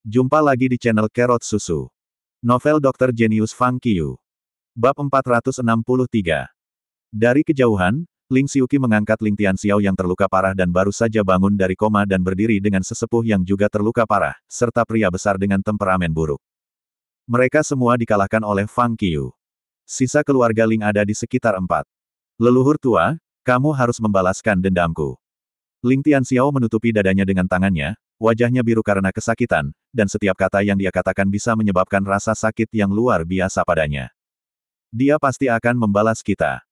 Jumpa lagi di channel Kerot Susu. Novel Dokter Jenius Fang Qiu. Bab 463. Dari kejauhan, Ling Xiuqi mengangkat Ling Tianxiao yang terluka parah dan baru saja bangun dari koma dan berdiri dengan sesepuh yang juga terluka parah, serta pria besar dengan temperamen buruk. Mereka semua dikalahkan oleh Fang Qiu. Sisa keluarga Ling ada di sekitar 4. Leluhur tua, kamu harus membalaskan dendamku. Ling Tianxiao menutupi dadanya dengan tangannya, wajahnya biru karena kesakitan, dan setiap kata yang dia katakan bisa menyebabkan rasa sakit yang luar biasa padanya. Dia pasti akan membalas kita.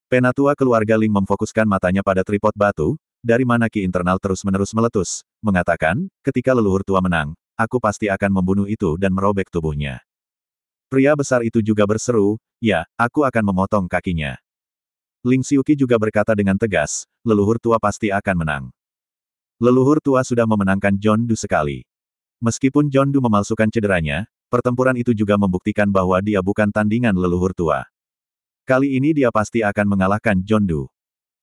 Penatua keluarga Ling memfokuskan matanya pada tripod batu, dari mana ki internal terus-menerus meletus, mengatakan, ketika leluhur tua menang, aku pasti akan membunuh itu dan merobek tubuhnya. Pria besar itu juga berseru, ya, aku akan memotong kakinya. Ling Xiuqi juga berkata dengan tegas, leluhur tua pasti akan menang. Leluhur tua sudah memenangkan John Du sekali. Meskipun John Du memalsukan cederanya, pertempuran itu juga membuktikan bahwa dia bukan tandingan leluhur tua. Kali ini dia pasti akan mengalahkan John Du.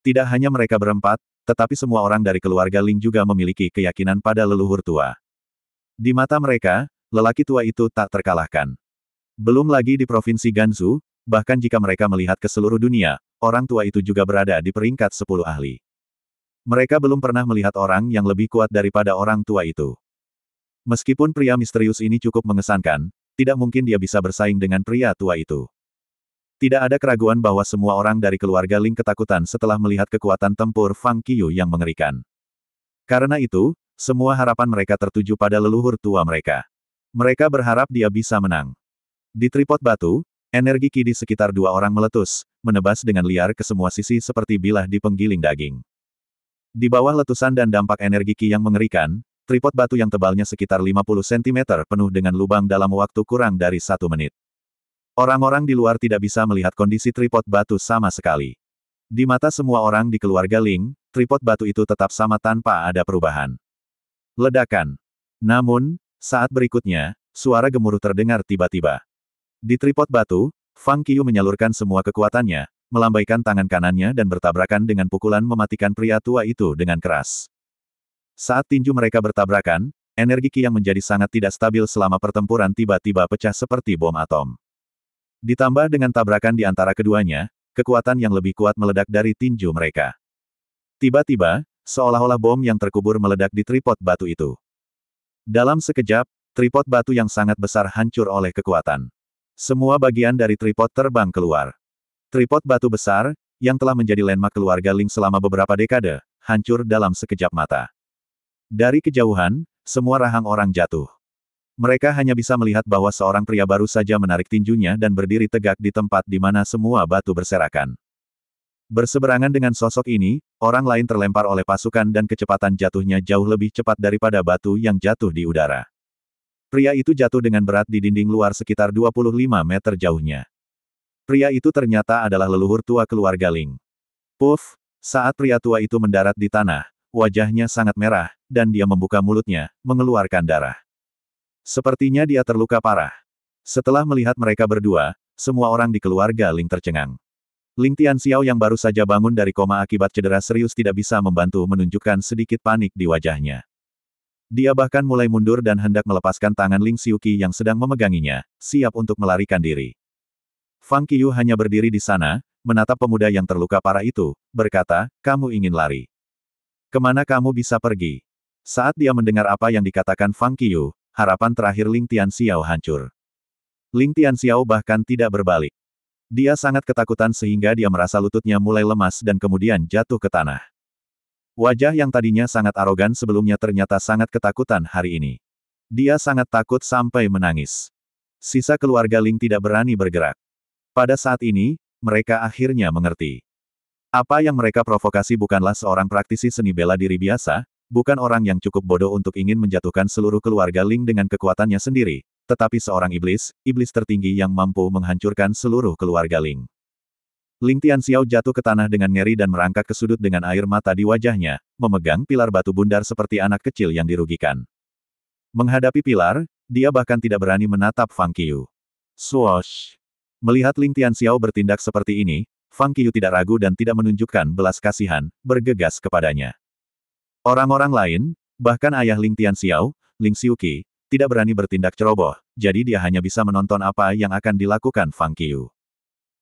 Tidak hanya mereka berempat, tetapi semua orang dari keluarga Ling juga memiliki keyakinan pada leluhur tua. Di mata mereka, lelaki tua itu tak terkalahkan. Belum lagi di Provinsi Gansu, bahkan jika mereka melihat ke seluruh dunia, orang tua itu juga berada di peringkat 10 ahli. Mereka belum pernah melihat orang yang lebih kuat daripada orang tua itu. Meskipun pria misterius ini cukup mengesankan, tidak mungkin dia bisa bersaing dengan pria tua itu. Tidak ada keraguan bahwa semua orang dari keluarga Ling ketakutan setelah melihat kekuatan tempur Fang Qiu yang mengerikan. Karena itu, semua harapan mereka tertuju pada leluhur tua mereka. Mereka berharap dia bisa menang. Di tripod batu, energi ki di sekitar 2 orang meletus, menebas dengan liar ke semua sisi seperti bilah di penggiling daging. Di bawah letusan dan dampak energi ki yang mengerikan, tripod batu yang tebalnya sekitar 50 cm penuh dengan lubang dalam waktu kurang dari 1 menit. Orang-orang di luar tidak bisa melihat kondisi tripod batu sama sekali. Di mata semua orang di keluarga Ling, tripod batu itu tetap sama tanpa ada perubahan. Ledakan. Namun, saat berikutnya, suara gemuruh terdengar tiba-tiba. Di tripod batu, Fang Qiu menyalurkan semua kekuatannya, melambaikan tangan kanannya dan bertabrakan dengan pukulan mematikan pria tua itu dengan keras. Saat tinju mereka bertabrakan, energi ki yang menjadi sangat tidak stabil selama pertempuran tiba-tiba pecah seperti bom atom. Ditambah dengan tabrakan di antara keduanya, kekuatan yang lebih kuat meledak dari tinju mereka. Tiba-tiba, seolah-olah bom yang terkubur meledak di tripod batu itu. Dalam sekejap, tripod batu yang sangat besar hancur oleh kekuatan. Semua bagian dari tripod terbang keluar. Tripod batu besar, yang telah menjadi landmark keluarga Ling selama beberapa dekade, hancur dalam sekejap mata. Dari kejauhan, semua rahang orang jatuh. Mereka hanya bisa melihat bahwa seorang pria baru saja menarik tinjunya dan berdiri tegak di tempat di mana semua batu berserakan. Berseberangan dengan sosok ini, orang lain terlempar oleh pasukan dan kecepatan jatuhnya jauh lebih cepat daripada batu yang jatuh di udara. Pria itu jatuh dengan berat di dinding luar sekitar 25 meter jauhnya. Pria itu ternyata adalah leluhur tua keluarga Ling. Puff, saat pria tua itu mendarat di tanah, wajahnya sangat merah, dan dia membuka mulutnya, mengeluarkan darah. Sepertinya dia terluka parah. Setelah melihat mereka berdua, semua orang di keluarga Ling tercengang. Ling Tianxiao yang baru saja bangun dari koma akibat cedera serius tidak bisa membantu menunjukkan sedikit panik di wajahnya. Dia bahkan mulai mundur dan hendak melepaskan tangan Ling Xiuqi yang sedang memeganginya, siap untuk melarikan diri. Fang Qiu hanya berdiri di sana, menatap pemuda yang terluka parah itu, berkata, kamu ingin lari. Kemana kamu bisa pergi? Saat dia mendengar apa yang dikatakan Fang Qiu, harapan terakhir Ling Tianxiao hancur. Ling Tianxiao bahkan tidak berbalik. Dia sangat ketakutan sehingga dia merasa lututnya mulai lemas dan kemudian jatuh ke tanah. Wajah yang tadinya sangat arogan sebelumnya ternyata sangat ketakutan hari ini. Dia sangat takut sampai menangis. Sisa keluarga Ling tidak berani bergerak. Pada saat ini, mereka akhirnya mengerti. Apa yang mereka provokasi bukanlah seorang praktisi seni bela diri biasa, bukan orang yang cukup bodoh untuk ingin menjatuhkan seluruh keluarga Ling dengan kekuatannya sendiri, tetapi seorang iblis, iblis tertinggi yang mampu menghancurkan seluruh keluarga Ling. Ling Tianxiao jatuh ke tanah dengan ngeri dan merangkak ke sudut dengan air mata di wajahnya, memegang pilar batu bundar seperti anak kecil yang dirugikan. Menghadapi pilar, dia bahkan tidak berani menatap Fang Qiu. Swoosh! Melihat Ling Tianxiao bertindak seperti ini, Fang Qiu tidak ragu dan tidak menunjukkan belas kasihan, bergegas kepadanya. Orang-orang lain, bahkan ayah Ling Tianxiao, Ling Xiuqi, tidak berani bertindak ceroboh, jadi dia hanya bisa menonton apa yang akan dilakukan Fang Qiu.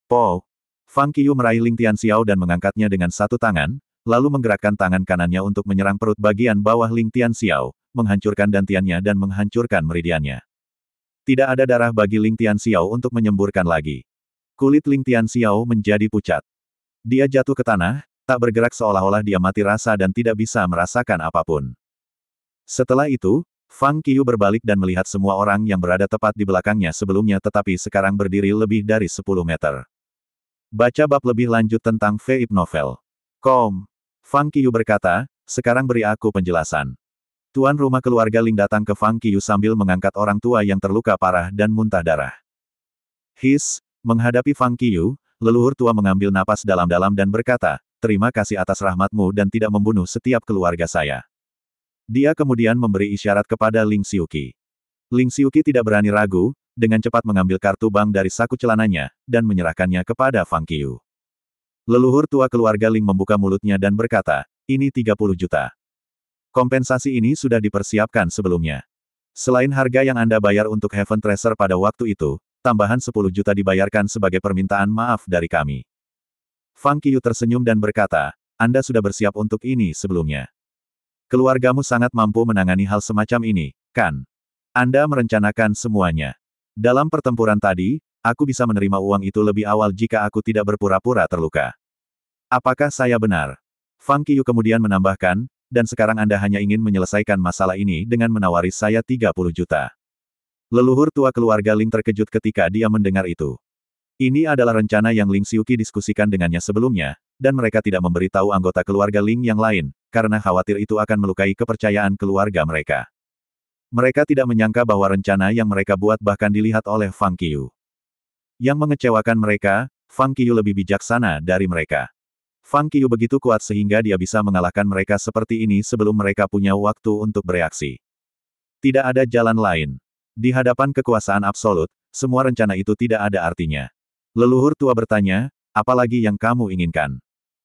Po! Fang Qiu meraih Ling Tianxiao dan mengangkatnya dengan satu tangan, lalu menggerakkan tangan kanannya untuk menyerang perut bagian bawah Ling Tianxiao, menghancurkan dantiannya dan menghancurkan meridiannya. Tidak ada darah bagi Ling Tianxiao untuk menyemburkan lagi. Kulit Ling Tianxiao menjadi pucat. Dia jatuh ke tanah, tak bergerak seolah-olah dia mati rasa dan tidak bisa merasakan apapun. Setelah itu, Fang Qiu berbalik dan melihat semua orang yang berada tepat di belakangnya sebelumnya tetapi sekarang berdiri lebih dari 10 meter. Baca bab lebih lanjut tentang Veip Novel. Fang Qiu berkata, sekarang beri aku penjelasan. Tuan rumah keluarga Ling datang ke Fang Qiu sambil mengangkat orang tua yang terluka parah dan muntah darah. Menghadapi Fang Qiu, leluhur tua mengambil napas dalam-dalam dan berkata, terima kasih atas rahmatmu dan tidak membunuh setiap keluarga saya. Dia kemudian memberi isyarat kepada Ling Xiuqi. Ling Xiuqi tidak berani ragu, dengan cepat mengambil kartu bank dari saku celananya, dan menyerahkannya kepada Fang Qiu. Leluhur tua keluarga Ling membuka mulutnya dan berkata, ini 30 juta. Kompensasi ini sudah dipersiapkan sebelumnya. Selain harga yang Anda bayar untuk Heaven Tracer pada waktu itu, tambahan 10 juta dibayarkan sebagai permintaan maaf dari kami. Fang Qiu tersenyum dan berkata, Anda sudah bersiap untuk ini sebelumnya. Keluargamu sangat mampu menangani hal semacam ini, kan? Anda merencanakan semuanya. Dalam pertempuran tadi, aku bisa menerima uang itu lebih awal jika aku tidak berpura-pura terluka. Apakah saya benar? Fang Qiu kemudian menambahkan, dan sekarang Anda hanya ingin menyelesaikan masalah ini dengan menawari saya 30 juta. Leluhur tua keluarga Ling terkejut ketika dia mendengar itu. Ini adalah rencana yang Ling Xiuqi diskusikan dengannya sebelumnya, dan mereka tidak memberitahu anggota keluarga Ling yang lain, karena khawatir itu akan melukai kepercayaan keluarga mereka. Mereka tidak menyangka bahwa rencana yang mereka buat bahkan dilihat oleh Fang Qiu. Yang mengecewakan mereka, Fang Qiu lebih bijaksana dari mereka. Fang Qiu begitu kuat sehingga dia bisa mengalahkan mereka seperti ini sebelum mereka punya waktu untuk bereaksi. Tidak ada jalan lain. Di hadapan kekuasaan absolut, semua rencana itu tidak ada artinya. Leluhur tua bertanya, apalagi yang kamu inginkan?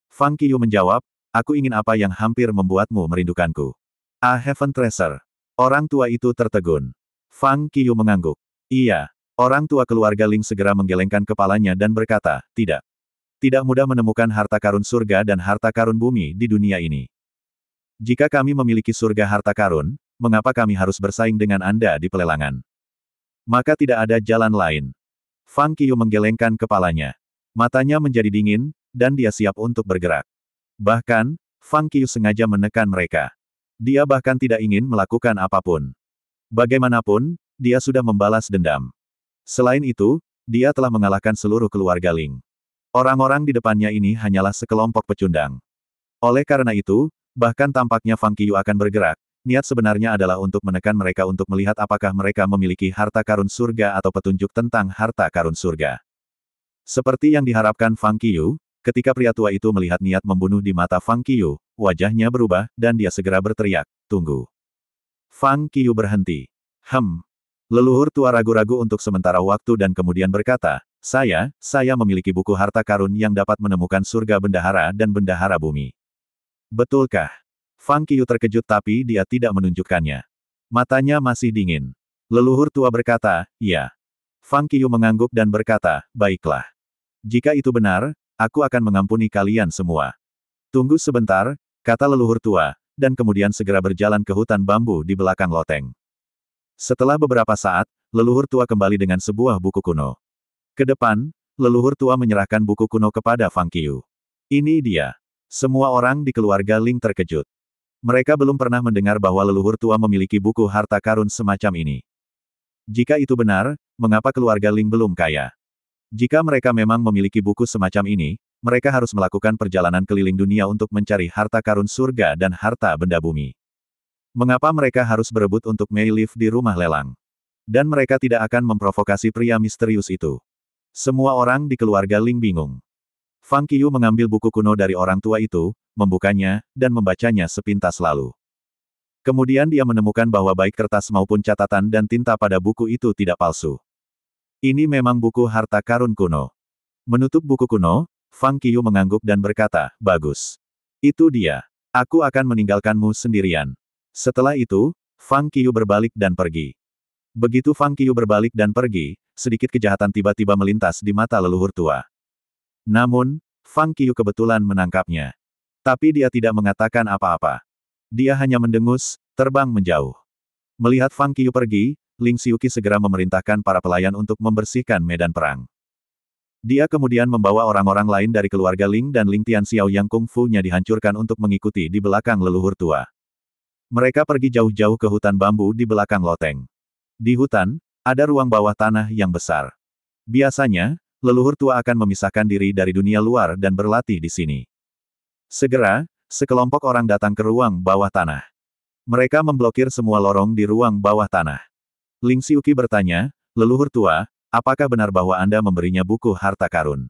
Fang Qiu menjawab, aku ingin apa yang hampir membuatmu merindukanku. A Heaven Tracer. Orang tua itu tertegun. Fang Qiu mengangguk. Iya. Orang tua keluarga Ling segera menggelengkan kepalanya dan berkata, tidak. Tidak mudah menemukan harta karun surga dan harta karun bumi di dunia ini. Jika kami memiliki surga harta karun, mengapa kami harus bersaing dengan Anda di pelelangan? Maka tidak ada jalan lain. Fang Qiu menggelengkan kepalanya. Matanya menjadi dingin, dan dia siap untuk bergerak. Bahkan, Fang Qiu sengaja menekan mereka. Dia bahkan tidak ingin melakukan apapun. Bagaimanapun, dia sudah membalas dendam. Selain itu, dia telah mengalahkan seluruh keluarga Ling. Orang-orang di depannya ini hanyalah sekelompok pecundang. Oleh karena itu, bahkan tampaknya Fang Qiu akan bergerak, niat sebenarnya adalah untuk menekan mereka untuk melihat apakah mereka memiliki harta karun surga atau petunjuk tentang harta karun surga. Seperti yang diharapkan Fang Qiu, ketika pria tua itu melihat niat membunuh di mata Fang Qiu, wajahnya berubah, dan dia segera berteriak, tunggu. Fang Qiu berhenti. Leluhur tua ragu-ragu untuk sementara waktu dan kemudian berkata, saya memiliki buku harta karun yang dapat menemukan surga bendahara dan bendahara bumi. Betulkah? Fang Qiu terkejut tapi dia tidak menunjukkannya. Matanya masih dingin. Leluhur tua berkata, iya. Fang Qiu mengangguk dan berkata, baiklah. Jika itu benar, aku akan mengampuni kalian semua. Tunggu sebentar, kata leluhur tua, dan kemudian segera berjalan ke hutan bambu di belakang loteng. Setelah beberapa saat, leluhur tua kembali dengan sebuah buku kuno. Ke depan, leluhur tua menyerahkan buku kuno kepada Fang Qiu. Ini dia. Semua orang di keluarga Ling terkejut. Mereka belum pernah mendengar bahwa leluhur tua memiliki buku harta karun semacam ini. Jika itu benar, mengapa keluarga Ling belum kaya? Jika mereka memang memiliki buku semacam ini, mereka harus melakukan perjalanan keliling dunia untuk mencari harta karun surga dan harta benda bumi. Mengapa mereka harus berebut untuk Mei Live di rumah lelang? Dan mereka tidak akan memprovokasi pria misterius itu. Semua orang di keluarga Ling bingung. Fang Qiu mengambil buku kuno dari orang tua itu, membukanya, dan membacanya sepintas lalu. Kemudian dia menemukan bahwa baik kertas maupun catatan dan tinta pada buku itu tidak palsu. Ini memang buku harta karun kuno. Menutup buku kuno, Fang Qiu mengangguk dan berkata, bagus. Itu dia. Aku akan meninggalkanmu sendirian. Setelah itu, Fang Qiu berbalik dan pergi. Begitu Fang Qiu berbalik dan pergi, sedikit kejahatan tiba-tiba melintas di mata leluhur tua. Namun, Fang Qiu kebetulan menangkapnya. Tapi dia tidak mengatakan apa-apa. Dia hanya mendengus, terbang menjauh. Melihat Fang Qiu pergi, Ling Xiuqi segera memerintahkan para pelayan untuk membersihkan medan perang. Dia kemudian membawa orang-orang lain dari keluarga Ling dan Ling Tianxiao yang kungfu-nya dihancurkan untuk mengikuti di belakang leluhur tua. Mereka pergi jauh-jauh ke hutan bambu di belakang loteng. Di hutan, ada ruang bawah tanah yang besar. Biasanya, leluhur tua akan memisahkan diri dari dunia luar dan berlatih di sini. Segera, sekelompok orang datang ke ruang bawah tanah. Mereka memblokir semua lorong di ruang bawah tanah. Ling Xiuqi bertanya, "Leluhur tua, apakah benar bahwa Anda memberinya buku harta karun?"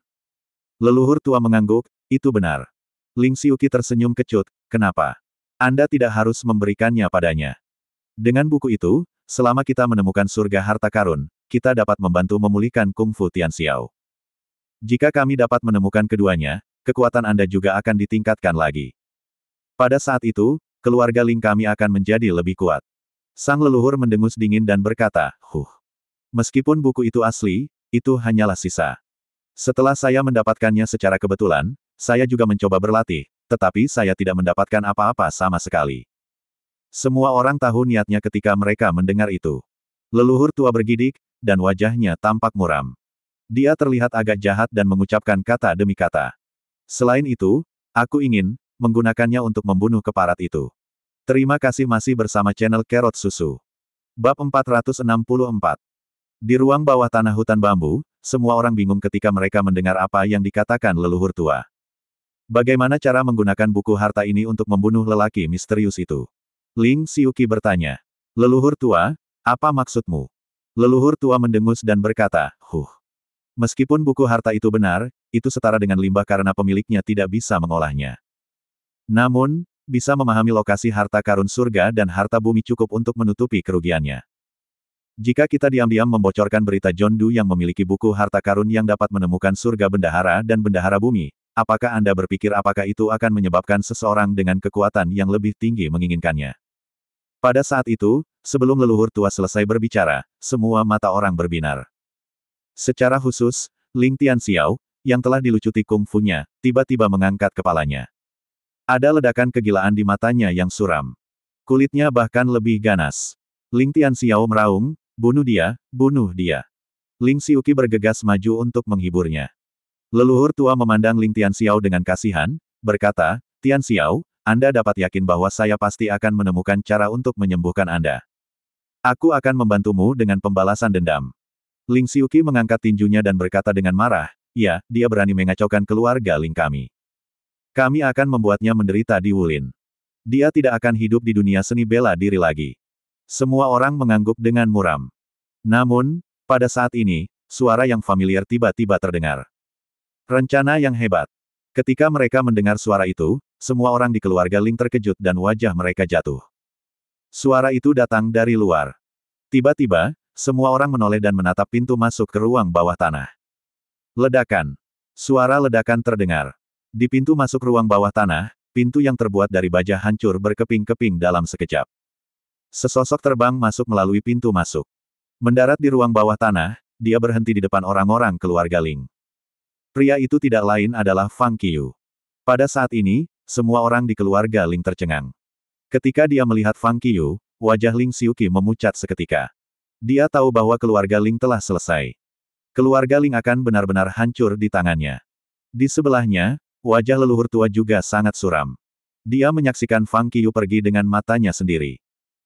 Leluhur tua mengangguk, "Itu benar." Ling Xiuqi tersenyum kecut, "Kenapa? Anda tidak harus memberikannya padanya. Dengan buku itu, selama kita menemukan surga harta karun, kita dapat membantu memulihkan kungfu Tianxiao. Jika kami dapat menemukan keduanya, kekuatan Anda juga akan ditingkatkan lagi. Pada saat itu, keluarga Ling kami akan menjadi lebih kuat." Sang leluhur mendengus dingin dan berkata, Meskipun buku itu asli, itu hanyalah sisa. Setelah saya mendapatkannya secara kebetulan, saya juga mencoba berlatih, tetapi saya tidak mendapatkan apa-apa sama sekali." Semua orang tahu niatnya ketika mereka mendengar itu. Leluhur tua bergidik, dan wajahnya tampak muram. Dia terlihat agak jahat dan mengucapkan kata demi kata. "Selain itu, aku ingin menggunakannya untuk membunuh keparat itu." Terima kasih masih bersama channel Carrot Susu. Bab 464. Di ruang bawah tanah hutan bambu, semua orang bingung ketika mereka mendengar apa yang dikatakan leluhur tua. Bagaimana cara menggunakan buku harta ini untuk membunuh lelaki misterius itu? Ling Xiuqi bertanya. "Leluhur tua, apa maksudmu?" Leluhur tua mendengus dan berkata, Meskipun buku harta itu benar, itu setara dengan limbah karena pemiliknya tidak bisa mengolahnya. Namun, bisa memahami lokasi harta karun surga dan harta bumi cukup untuk menutupi kerugiannya. Jika kita diam-diam membocorkan berita John Doe yang memiliki buku harta karun yang dapat menemukan surga bendahara dan bendahara bumi, apakah Anda berpikir apakah itu akan menyebabkan seseorang dengan kekuatan yang lebih tinggi menginginkannya? Pada saat itu, sebelum leluhur tua selesai berbicara, semua mata orang berbinar. Secara khusus, Ling Tianxiao, yang telah dilucuti kungfu-nya, tiba-tiba mengangkat kepalanya. Ada ledakan kegilaan di matanya yang suram. Kulitnya bahkan lebih ganas. Ling Tianxiao meraung, "Bunuh dia, bunuh dia." Ling Xiuqi bergegas maju untuk menghiburnya. Leluhur tua memandang Ling Tianxiao dengan kasihan, berkata, "Tianxiao, Anda dapat yakin bahwa saya pasti akan menemukan cara untuk menyembuhkan Anda. Aku akan membantumu dengan pembalasan dendam." Ling Xiuqi mengangkat tinjunya dan berkata dengan marah, "Ya, dia berani mengacaukan keluarga Ling kami. Kami akan membuatnya menderita di Wulin. Dia tidak akan hidup di dunia seni bela diri lagi." Semua orang mengangguk dengan muram. Namun, pada saat ini, suara yang familiar tiba-tiba terdengar. Rencana yang hebat. Ketika mereka mendengar suara itu, semua orang di keluarga Ling terkejut dan wajah mereka jatuh. Suara itu datang dari luar. Tiba-tiba, semua orang menoleh dan menatap pintu masuk ke ruang bawah tanah. Ledakan. Suara ledakan terdengar. Di pintu masuk ruang bawah tanah, pintu yang terbuat dari baja hancur berkeping-keping dalam sekejap. Sesosok terbang masuk melalui pintu masuk. Mendarat di ruang bawah tanah, dia berhenti di depan orang-orang keluarga Ling. Pria itu tidak lain adalah Fang Qiu. Pada saat ini, semua orang di keluarga Ling tercengang. Ketika dia melihat Fang Qiu, wajah Ling Xiuqi memucat seketika. Dia tahu bahwa keluarga Ling telah selesai. Keluarga Ling akan benar-benar hancur di tangannya. Di sebelahnya, wajah leluhur tua juga sangat suram. Dia menyaksikan Fang Qiu pergi dengan matanya sendiri.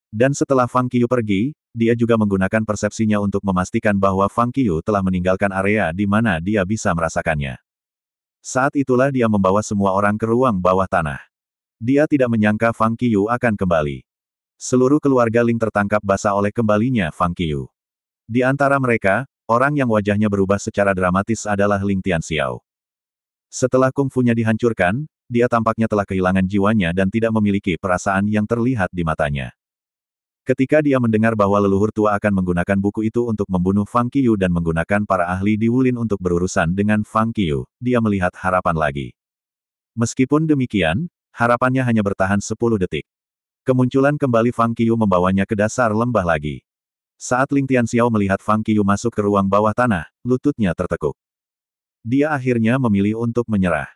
Dan setelah Fang Qiu pergi, dia juga menggunakan persepsinya untuk memastikan bahwa Fang Qiu telah meninggalkan area di mana dia bisa merasakannya. Saat itulah dia membawa semua orang ke ruang bawah tanah. Dia tidak menyangka Fang Qiu akan kembali. Seluruh keluarga Ling tertangkap basah oleh kembalinya Fang Qiu. Di antara mereka, orang yang wajahnya berubah secara dramatis adalah Ling Tianxiao. Setelah kungfunya dihancurkan, dia tampaknya telah kehilangan jiwanya dan tidak memiliki perasaan yang terlihat di matanya. Ketika dia mendengar bahwa leluhur tua akan menggunakan buku itu untuk membunuh Fang Qiu dan menggunakan para ahli di Wulin untuk berurusan dengan Fang Qiu, dia melihat harapan lagi. Meskipun demikian, harapannya hanya bertahan 10 detik. Kemunculan kembali Fang Qiu membawanya ke dasar lembah lagi. Saat Ling Tianxiao melihat Fang Qiyu masuk ke ruang bawah tanah, lututnya tertekuk. Dia akhirnya memilih untuk menyerah.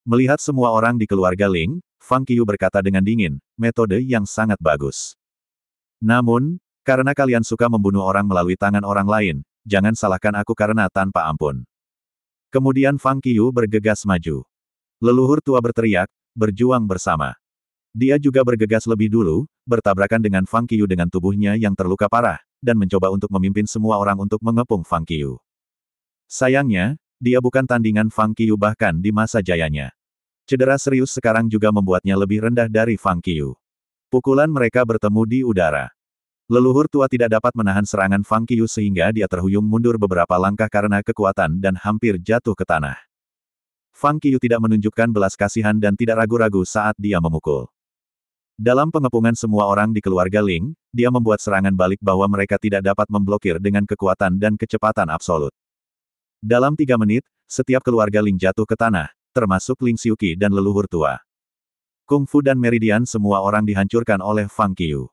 Melihat semua orang di keluarga Ling, Fang Qiyu berkata dengan dingin, metode yang sangat bagus. Namun, karena kalian suka membunuh orang melalui tangan orang lain, jangan salahkan aku karena tanpa ampun. Kemudian Fang Qiyu bergegas maju. Leluhur tua berteriak, berjuang bersama. Dia juga bergegas lebih dulu, bertabrakan dengan Fang Qiyu dengan tubuhnya yang terluka parah, dan mencoba untuk memimpin semua orang untuk mengepung Fang Qiyu. Sayangnya, dia bukan tandingan Fang Qiyu bahkan di masa jayanya. Cedera serius sekarang juga membuatnya lebih rendah dari Fang Qiyu. Pukulan mereka bertemu di udara. Leluhur tua tidak dapat menahan serangan Fang Qiyu sehingga dia terhuyung mundur beberapa langkah karena kekuatan dan hampir jatuh ke tanah. Fang Qiyu tidak menunjukkan belas kasihan dan tidak ragu-ragu saat dia memukul. Dalam pengepungan semua orang di keluarga Ling, dia membuat serangan balik bahwa mereka tidak dapat memblokir dengan kekuatan dan kecepatan absolut. Dalam 3 menit, setiap keluarga Ling jatuh ke tanah, termasuk Ling Xiuqi dan leluhur tua. Kung Fu dan Meridian semua orang dihancurkan oleh Fang Qiyu.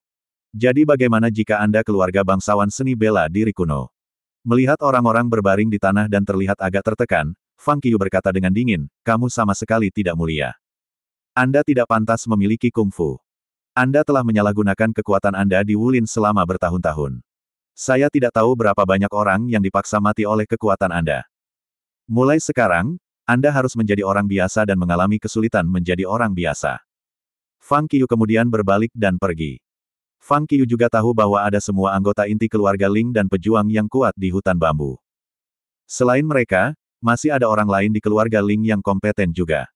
Jadi bagaimana jika Anda keluarga bangsawan seni bela diri kuno? Melihat orang-orang berbaring di tanah dan terlihat agak tertekan, Fang Qiyu berkata dengan dingin, kamu sama sekali tidak mulia. Anda tidak pantas memiliki Kung Fu. Anda telah menyalahgunakan kekuatan Anda di Wulin selama bertahun-tahun. Saya tidak tahu berapa banyak orang yang dipaksa mati oleh kekuatan Anda. Mulai sekarang, Anda harus menjadi orang biasa dan mengalami kesulitan menjadi orang biasa. Fang Qiyu kemudian berbalik dan pergi. Fang Qiyu juga tahu bahwa ada semua anggota inti keluarga Ling dan pejuang yang kuat di hutan bambu. Selain mereka, masih ada orang lain di keluarga Ling yang kompeten juga.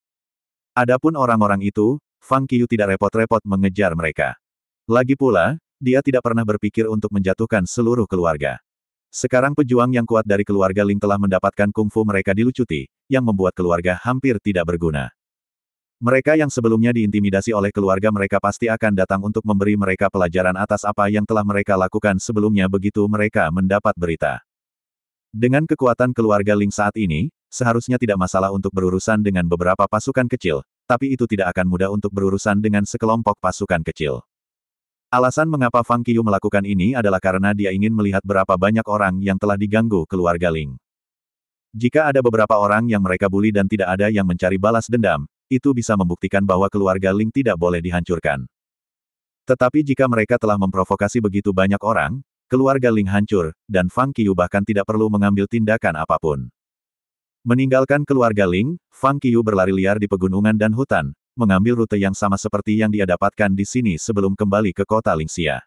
Adapun orang-orang itu, Fang Qiyu tidak repot-repot mengejar mereka. Lagi pula, dia tidak pernah berpikir untuk menjatuhkan seluruh keluarga. Sekarang pejuang yang kuat dari keluarga Ling telah mendapatkan kungfu mereka dilucuti, yang membuat keluarga hampir tidak berguna. Mereka yang sebelumnya diintimidasi oleh keluarga mereka pasti akan datang untuk memberi mereka pelajaran atas apa yang telah mereka lakukan sebelumnya begitu mereka mendapat berita. Dengan kekuatan keluarga Ling saat ini, seharusnya tidak masalah untuk berurusan dengan beberapa pasukan kecil, tapi itu tidak akan mudah untuk berurusan dengan sekelompok pasukan kecil. Alasan mengapa Fang Qiyu melakukan ini adalah karena dia ingin melihat berapa banyak orang yang telah diganggu keluarga Ling. Jika ada beberapa orang yang mereka bully dan tidak ada yang mencari balas dendam, itu bisa membuktikan bahwa keluarga Ling tidak boleh dihancurkan. Tetapi jika mereka telah memprovokasi begitu banyak orang, keluarga Ling hancur, dan Fang Qiyu bahkan tidak perlu mengambil tindakan apapun. Meninggalkan keluarga Ling, Fang Qiyu berlari liar di pegunungan dan hutan, mengambil rute yang sama seperti yang dia dapatkan di sini sebelum kembali ke kota Lingxia.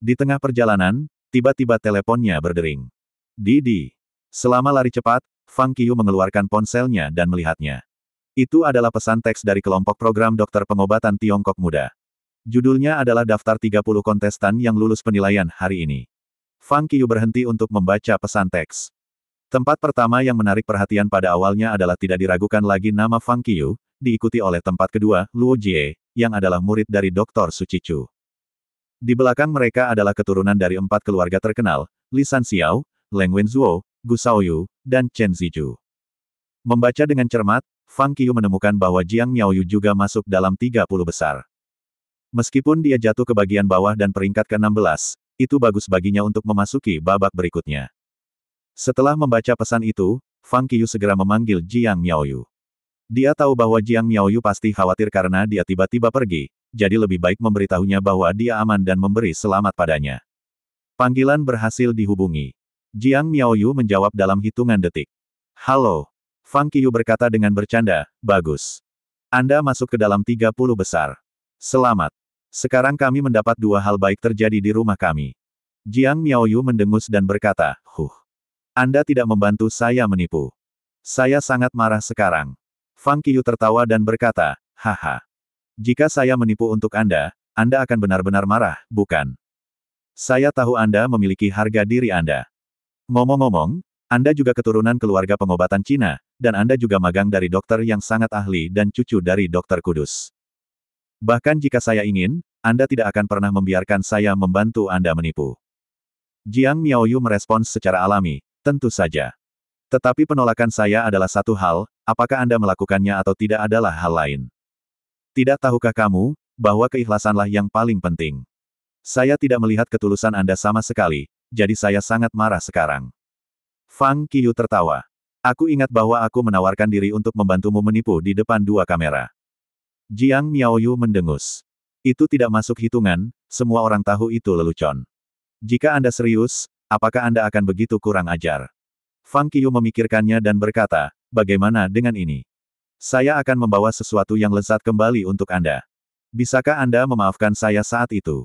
Di tengah perjalanan, tiba-tiba teleponnya berdering. Didi. Selama lari cepat, Fang Qiyu mengeluarkan ponselnya dan melihatnya. Itu adalah pesan teks dari kelompok program dokter pengobatan Tiongkok muda. Judulnya adalah daftar 30 kontestan yang lulus penilaian hari ini. Fang Qiyu berhenti untuk membaca pesan teks. Tempat pertama yang menarik perhatian pada awalnya adalah tidak diragukan lagi nama Fang Qiyu, diikuti oleh tempat kedua, Luo Jie, yang adalah murid dari Dr. Sucicu. Di belakang mereka adalah keturunan dari 4 keluarga terkenal, Li Sanxiao, Leng Wenzuo, Gu Shaoyu, dan Chen Ziju. Membaca dengan cermat, Fang Qiyu menemukan bahwa Jiang Miaoyu juga masuk dalam 30 besar. Meskipun dia jatuh ke bagian bawah dan peringkat ke-16, itu bagus baginya untuk memasuki babak berikutnya. Setelah membaca pesan itu, Fang Qiyu segera memanggil Jiang Miaoyu. Dia tahu bahwa Jiang Miaoyu pasti khawatir karena dia tiba-tiba pergi, jadi lebih baik memberitahunya bahwa dia aman dan memberi selamat padanya. Panggilan berhasil dihubungi. Jiang Miaoyu menjawab dalam hitungan detik. Halo. Fang Qiyu berkata dengan bercanda, bagus. Anda masuk ke dalam 30 besar. Selamat. Sekarang kami mendapat 2 hal baik terjadi di rumah kami. Jiang Miaoyu mendengus dan berkata, Anda tidak membantu saya menipu. Saya sangat marah sekarang. Fang Qiyu tertawa dan berkata, haha. Jika saya menipu untuk Anda akan benar-benar marah, bukan? Saya tahu Anda memiliki harga diri Anda. Ngomong-ngomong, Anda juga keturunan keluarga pengobatan Cina, dan Anda juga magang dari dokter yang sangat ahli dan cucu dari dokter kudus. Bahkan jika saya ingin, Anda tidak akan pernah membiarkan saya membantu Anda menipu. Jiang Miaoyu merespons secara alami, tentu saja. Tetapi penolakan saya adalah satu hal, apakah Anda melakukannya atau tidak adalah hal lain. Tidak tahukah kamu, bahwa keikhlasanlah yang paling penting? Saya tidak melihat ketulusan Anda sama sekali, jadi saya sangat marah sekarang. Fang Qiyu tertawa. Aku ingat bahwa aku menawarkan diri untuk membantumu menipu di depan dua kamera. Jiang Miaoyu mendengus. Itu tidak masuk hitungan, semua orang tahu itu lelucon. Jika Anda serius, apakah Anda akan begitu kurang ajar? Fang Qiyu memikirkannya dan berkata, bagaimana dengan ini? Saya akan membawa sesuatu yang lezat kembali untuk Anda. Bisakah Anda memaafkan saya saat itu?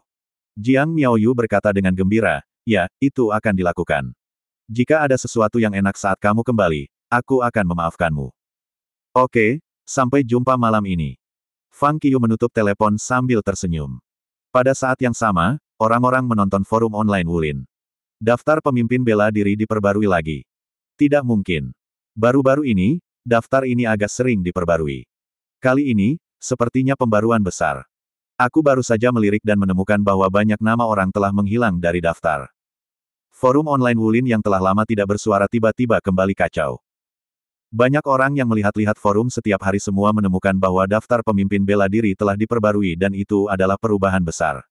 Jiang Miaoyu berkata dengan gembira, ya, itu akan dilakukan. Jika ada sesuatu yang enak saat kamu kembali, aku akan memaafkanmu. Oke, sampai jumpa malam ini. Fang Qiyu menutup telepon sambil tersenyum. Pada saat yang sama, orang-orang menonton forum online Wulin. Daftar pemimpin bela diri diperbarui lagi. Tidak mungkin. Baru-baru ini, daftar ini agak sering diperbarui. Kali ini, sepertinya pembaruan besar. Aku baru saja melirik dan menemukan bahwa banyak nama orang telah menghilang dari daftar. Forum online Wulin yang telah lama tidak bersuara tiba-tiba kembali kacau. Banyak orang yang melihat-lihat forum setiap hari semua menemukan bahwa daftar pemimpin bela diri telah diperbarui dan itu adalah perubahan besar.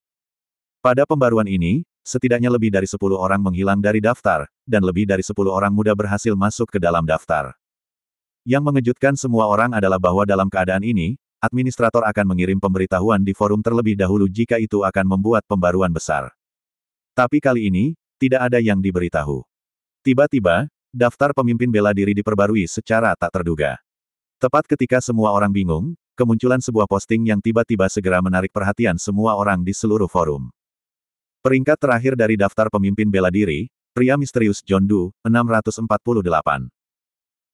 Pada pembaruan ini, setidaknya lebih dari 10 orang menghilang dari daftar, dan lebih dari 10 orang muda berhasil masuk ke dalam daftar. Yang mengejutkan semua orang adalah bahwa dalam keadaan ini, administrator akan mengirim pemberitahuan di forum terlebih dahulu jika itu akan membuat pembaruan besar. Tapi kali ini, tidak ada yang diberitahu. Tiba-tiba, daftar pemimpin bela diri diperbarui secara tak terduga. Tepat ketika semua orang bingung, kemunculan sebuah posting yang tiba-tiba segera menarik perhatian semua orang di seluruh forum. Peringkat terakhir dari daftar pemimpin bela diri, pria misterius John Doe, 648.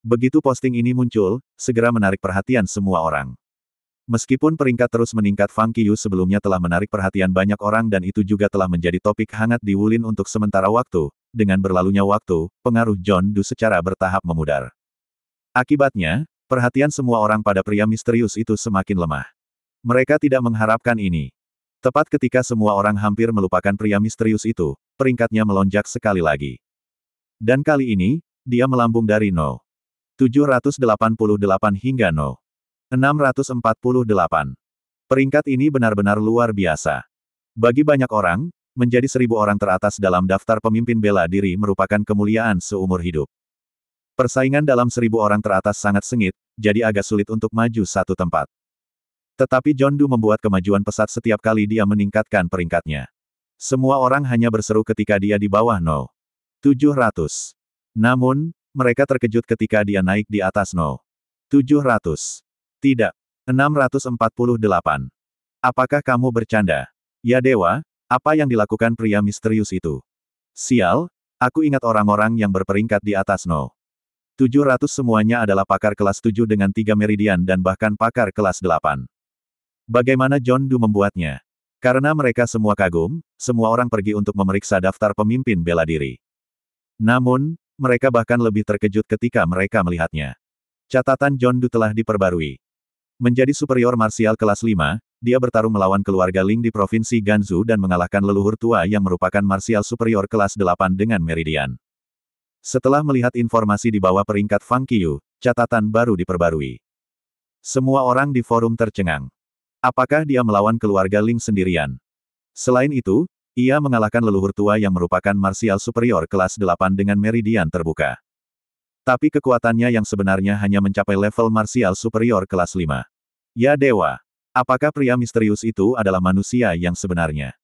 Begitu posting ini muncul, segera menarik perhatian semua orang. Meskipun peringkat terus meningkat, Fang Qiyu sebelumnya telah menarik perhatian banyak orang dan itu juga telah menjadi topik hangat di Wulin untuk sementara waktu. Dengan berlalunya waktu, pengaruh John Doe secara bertahap memudar. Akibatnya, perhatian semua orang pada pria misterius itu semakin lemah. Mereka tidak mengharapkan ini. Tepat ketika semua orang hampir melupakan pria misterius itu, peringkatnya melonjak sekali lagi. Dan kali ini, dia melambung dari No. 788 hingga No. 648. Peringkat ini benar-benar luar biasa. Bagi banyak orang, menjadi 1000 orang teratas dalam daftar pemimpin bela diri merupakan kemuliaan seumur hidup. Persaingan dalam 1000 orang teratas sangat sengit, jadi agak sulit untuk maju satu tempat. Tetapi John Doe membuat kemajuan pesat setiap kali dia meningkatkan peringkatnya. Semua orang hanya berseru ketika dia di bawah No. 700. Namun, mereka terkejut ketika dia naik di atas No. 700. Tidak. 648. Apakah kamu bercanda? Ya dewa, apa yang dilakukan pria misterius itu? Sial, aku ingat orang-orang yang berperingkat di atas No. 700 semuanya adalah pakar kelas 7 dengan 3 meridian dan bahkan pakar kelas 8. Bagaimana John Doe membuatnya? Karena mereka semua kagum, semua orang pergi untuk memeriksa daftar pemimpin bela diri. Namun, mereka bahkan lebih terkejut ketika mereka melihatnya. Catatan John Doe telah diperbarui. Menjadi superior marsial kelas 5, dia bertarung melawan keluarga Ling di Provinsi Gansu dan mengalahkan leluhur tua yang merupakan marsial superior kelas 8 dengan meridian. Setelah melihat informasi di bawah peringkat Fang Qiyu, catatan baru diperbarui. Semua orang di forum tercengang. Apakah dia melawan keluarga Ling sendirian? Selain itu, ia mengalahkan leluhur tua yang merupakan marsial superior kelas 8 dengan meridian terbuka. Tapi kekuatannya yang sebenarnya hanya mencapai level marsial superior kelas 5. Ya dewa, apakah pria misterius itu adalah manusia yang sebenarnya?